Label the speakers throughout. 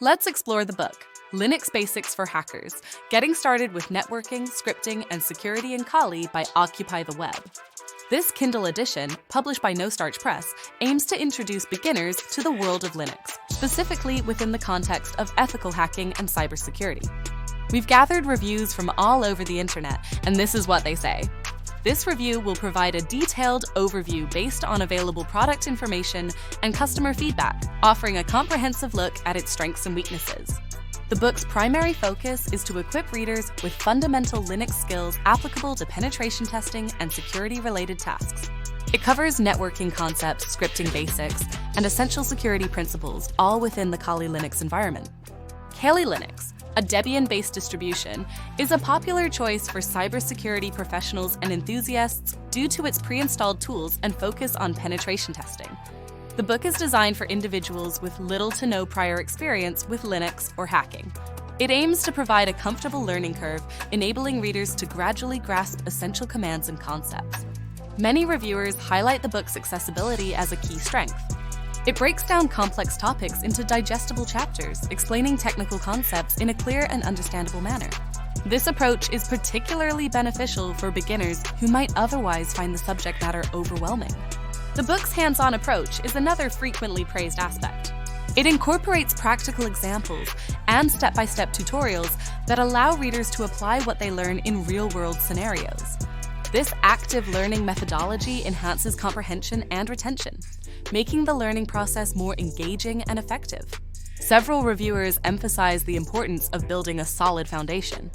Speaker 1: Let's explore the book, Linux Basics for Hackers, Getting Started with Networking, Scripting, and Security in Kali by Occupy the Web. This Kindle edition, published by No Starch Press, aims to introduce beginners to the world of Linux, specifically within the context of ethical hacking and cybersecurity. We've gathered reviews from all over the internet, and this is what they say. This review will provide a detailed overview based on available product information and customer feedback, offering a comprehensive look at its strengths and weaknesses. The book's primary focus is to equip readers with fundamental Linux skills applicable to penetration testing and security-related tasks. It covers networking concepts, scripting basics, and essential security principles, all within the Kali Linux environment. Kali Linux, a Debian-based distribution, is a popular choice for cybersecurity professionals and enthusiasts due to its pre-installed tools and focus on penetration testing. The book is designed for individuals with little to no prior experience with Linux or hacking. It aims to provide a comfortable learning curve, enabling readers to gradually grasp essential commands and concepts. Many reviewers highlight the book's accessibility as a key strength. It breaks down complex topics into digestible chapters, explaining technical concepts in a clear and understandable manner. This approach is particularly beneficial for beginners who might otherwise find the subject matter overwhelming. The book's hands-on approach is another frequently praised aspect. It incorporates practical examples and step-by-step tutorials that allow readers to apply what they learn in real-world scenarios. This active learning methodology enhances comprehension and retention, making the learning process more engaging and effective. Several reviewers emphasize the importance of building a solid foundation.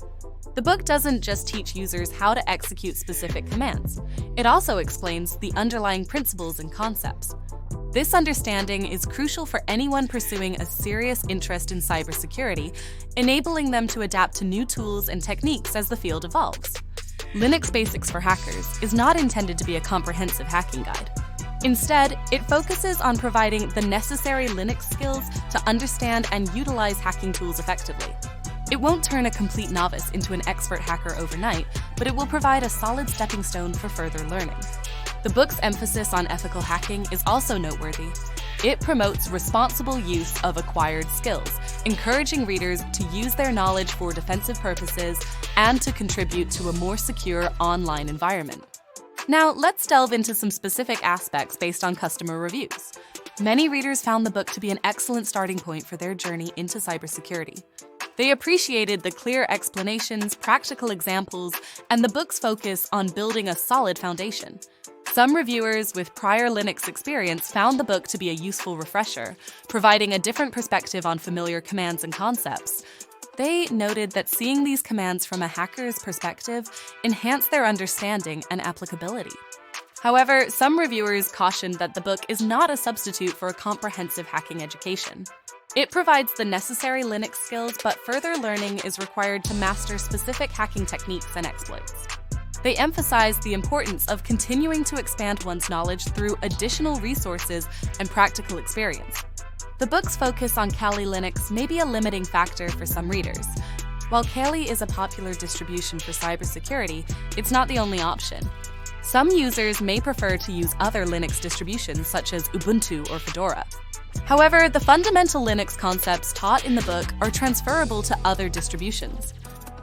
Speaker 1: The book doesn't just teach users how to execute specific commands. It also explains the underlying principles and concepts. This understanding is crucial for anyone pursuing a serious interest in cybersecurity, enabling them to adapt to new tools and techniques as the field evolves. Linux Basics for Hackers is not intended to be a comprehensive hacking guide. Instead, it focuses on providing the necessary Linux skills to understand and utilize hacking tools effectively. It won't turn a complete novice into an expert hacker overnight, but it will provide a solid stepping stone for further learning. The book's emphasis on ethical hacking is also noteworthy. It promotes responsible use of acquired skills, encouraging readers to use their knowledge for defensive purposes and to contribute to a more secure online environment. Now, let's delve into some specific aspects based on customer reviews. Many readers found the book to be an excellent starting point for their journey into cybersecurity. They appreciated the clear explanations, practical examples, and the book's focus on building a solid foundation. Some reviewers with prior Linux experience found the book to be a useful refresher, providing a different perspective on familiar commands and concepts. They noted that seeing these commands from a hacker's perspective enhanced their understanding and applicability. However, some reviewers cautioned that the book is not a substitute for a comprehensive hacking education. It provides the necessary Linux skills, but further learning is required to master specific hacking techniques and exploits. They emphasize the importance of continuing to expand one's knowledge through additional resources and practical experience. The book's focus on Kali Linux may be a limiting factor for some readers. While Kali is a popular distribution for cybersecurity, it's not the only option. Some users may prefer to use other Linux distributions such as Ubuntu or Fedora. However, the fundamental Linux concepts taught in the book are transferable to other distributions.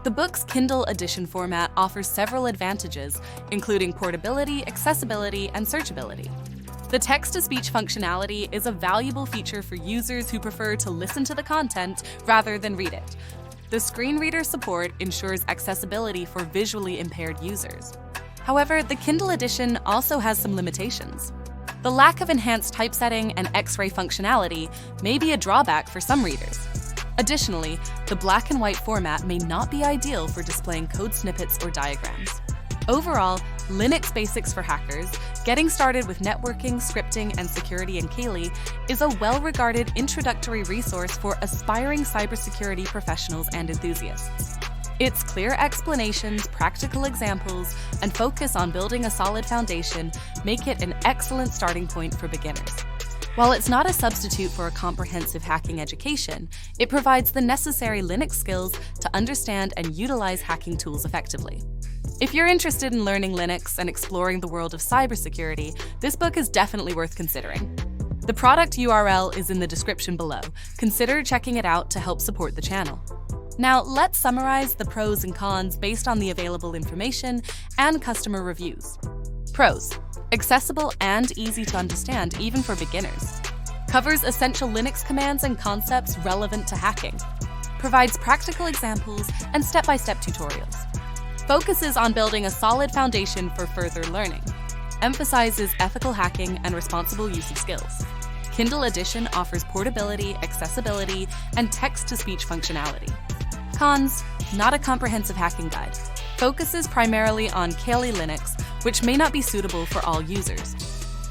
Speaker 1: The book's Kindle edition format offers several advantages, including portability, accessibility, and searchability. The text-to-speech functionality is a valuable feature for users who prefer to listen to the content rather than read it. The screen reader support ensures accessibility for visually impaired users. However, the Kindle edition also has some limitations. The lack of enhanced typesetting and X-ray functionality may be a drawback for some readers. Additionally, the black and white format may not be ideal for displaying code snippets or diagrams. Overall, Linux Basics for Hackers, Getting Started with Networking, Scripting, and Security in Kali is a well-regarded introductory resource for aspiring cybersecurity professionals and enthusiasts. Its clear explanations, practical examples, and focus on building a solid foundation make it an excellent starting point for beginners. While it's not a substitute for a comprehensive hacking education, it provides the necessary Linux skills to understand and utilize hacking tools effectively. If you're interested in learning Linux and exploring the world of cybersecurity, this book is definitely worth considering. The product URL is in the description below. Consider checking it out to help support the channel. Now, let's summarize the pros and cons based on the available information and customer reviews. Pros: accessible and easy to understand even for beginners. Covers essential Linux commands and concepts relevant to hacking. Provides practical examples and step-by-step tutorials. Focuses on building a solid foundation for further learning. Emphasizes ethical hacking and responsible use of skills. Kindle Edition offers portability, accessibility, and text-to-speech functionality. Cons: not a comprehensive hacking guide. Focuses primarily on Kali Linux, which may not be suitable for all users.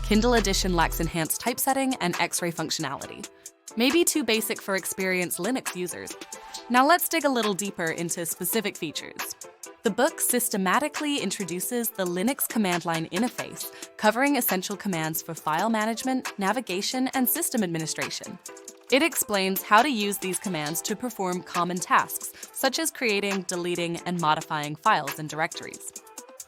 Speaker 1: Kindle Edition lacks enhanced typesetting and X-ray functionality. May be too basic for experienced Linux users. Now let's dig a little deeper into specific features. The book systematically introduces the Linux command line interface, covering essential commands for file management, navigation, and system administration. It explains how to use these commands to perform common tasks, such as creating, deleting, and modifying files and directories.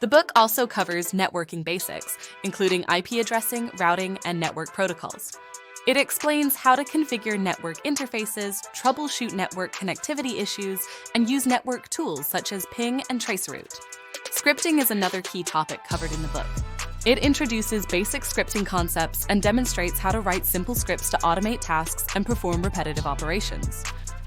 Speaker 1: The book also covers networking basics, including IP addressing, routing, and network protocols. It explains how to configure network interfaces, troubleshoot network connectivity issues, and use network tools such as ping and traceroute. Scripting is another key topic covered in the book. It introduces basic scripting concepts and demonstrates how to write simple scripts to automate tasks and perform repetitive operations.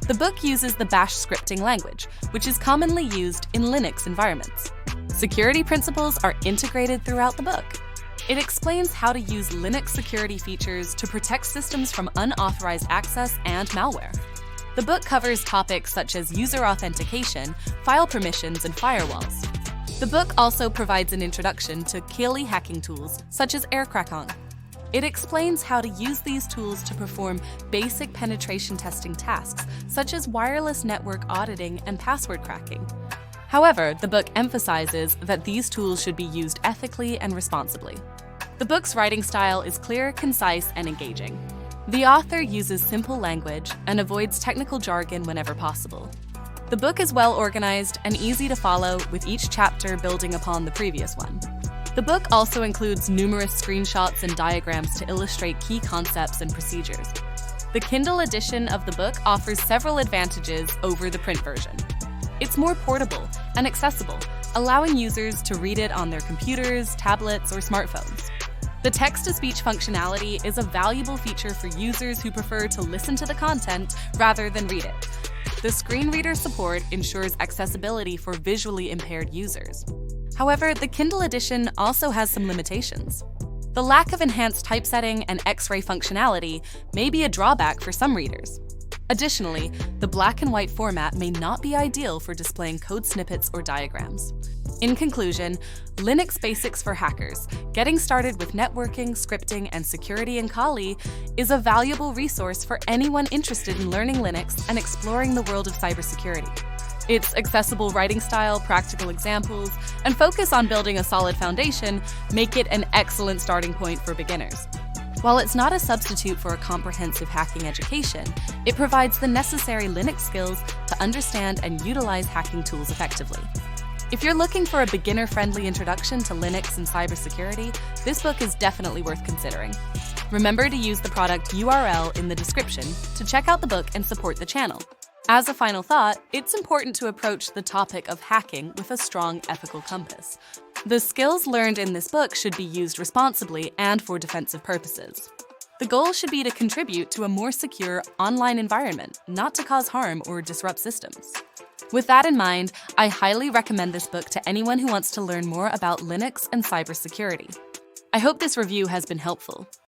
Speaker 1: The book uses the Bash scripting language, which is commonly used in Linux environments. Security principles are integrated throughout the book. It explains how to use Linux security features to protect systems from unauthorized access and malware. The book covers topics such as user authentication, file permissions, and firewalls. The book also provides an introduction to Kali hacking tools, such as AirCrackOn. It explains how to use these tools to perform basic penetration testing tasks, such as wireless network auditing and password cracking. However, the book emphasizes that these tools should be used ethically and responsibly. The book's writing style is clear, concise, and engaging. The author uses simple language and avoids technical jargon whenever possible. The book is well organized and easy to follow, with each chapter building upon the previous one. The book also includes numerous screenshots and diagrams to illustrate key concepts and procedures. The Kindle edition of the book offers several advantages over the print version. It's more portable and accessible, allowing users to read it on their computers, tablets, or smartphones. The text-to-speech functionality is a valuable feature for users who prefer to listen to the content rather than read it. The screen reader support ensures accessibility for visually impaired users. However, the Kindle edition also has some limitations. The lack of enhanced typesetting and X-ray functionality may be a drawback for some readers. Additionally, the black and white format may not be ideal for displaying code snippets or diagrams. In conclusion, Linux Basics for Hackers: Getting Started with Networking, Scripting, and Security in Kali is a valuable resource for anyone interested in learning Linux and exploring the world of cybersecurity. Its accessible writing style, practical examples, and focus on building a solid foundation make it an excellent starting point for beginners. While it's not a substitute for a comprehensive hacking education, it provides the necessary Linux skills to understand and utilize hacking tools effectively. If you're looking for a beginner-friendly introduction to Linux and cybersecurity, this book is definitely worth considering. Remember to use the product URL in the description to check out the book and support the channel. As a final thought, it's important to approach the topic of hacking with a strong ethical compass. The skills learned in this book should be used responsibly and for defensive purposes. The goal should be to contribute to a more secure online environment, not to cause harm or disrupt systems. With that in mind, I highly recommend this book to anyone who wants to learn more about Linux and cybersecurity. I hope this review has been helpful.